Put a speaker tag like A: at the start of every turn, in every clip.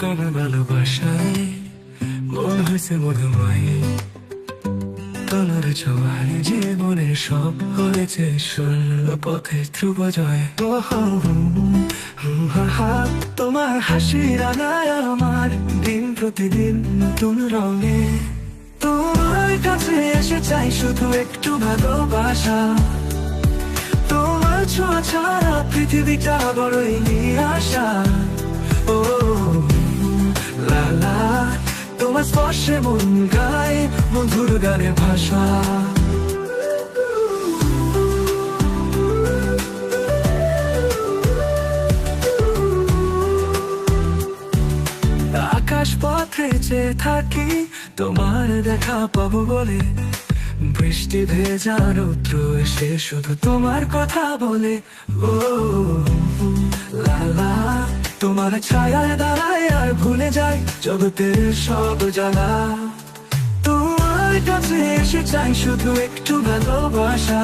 A: কানা ভালোবাসায় মন হয়েছে মধুময়। তোমার ছোঁয়ায় জীবনের সব হয়েছে স্বর্ণ পথে ধ্রুব জয়। তোমার হাসির আগায় আমার দিন প্রতিদিন নতুন রঙে। তোমার কাছে এসে চাই শুধু একটু ভালোবাসা। তোমার ছোঁয়া ছাড়া পৃথিবীটা বড়ই নিরাশা। ও লালা, তোমার স্পর্শে মন গায় মধুর গানের ভাষা। আকাশ পথে চেয়ে থাকি তোমার দেখা পাবো বলে। বৃষ্টি ভেজা রৌদ্র এসে শুধু তোমার কথা বলে। ও লালা, তোমার ছায়ায় দাঁড়ায় আর ভুলে যায় জগতের সব জ্বালা। তোমার কাছে এসে চাই শুধু একটু ভালোবাসা।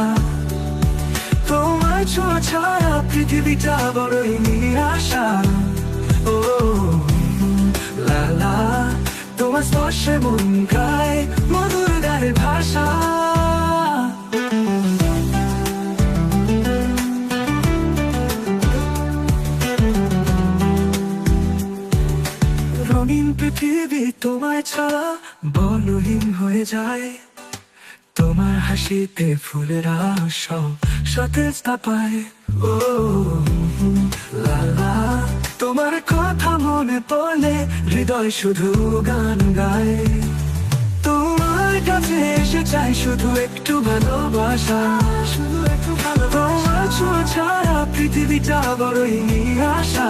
A: তোমার ছোঁয়া ছাড়া পৃথিবীটা বড়ই নিরাশা। ও লালা, তোমার স্পর্শে মন গায় মধুর গানের ভাষা। রঙিন পৃথিবী তোমায় ছাড়া বর্ণহীন হয়ে যায়। তোমার হাসিতে ফুলেরা সব সতেজতা পায়। ও লালা, তোমার কথা মনে পড়লে হৃদয় শুধু গান গায়। তোমার কাছে এসে চাই শুধু একটু ভালোবাসা। শুধু একটু ভালোবাসা। তোমার ছোঁয়া ছাড়া পৃথিবীটা বড়ই নিরাশা।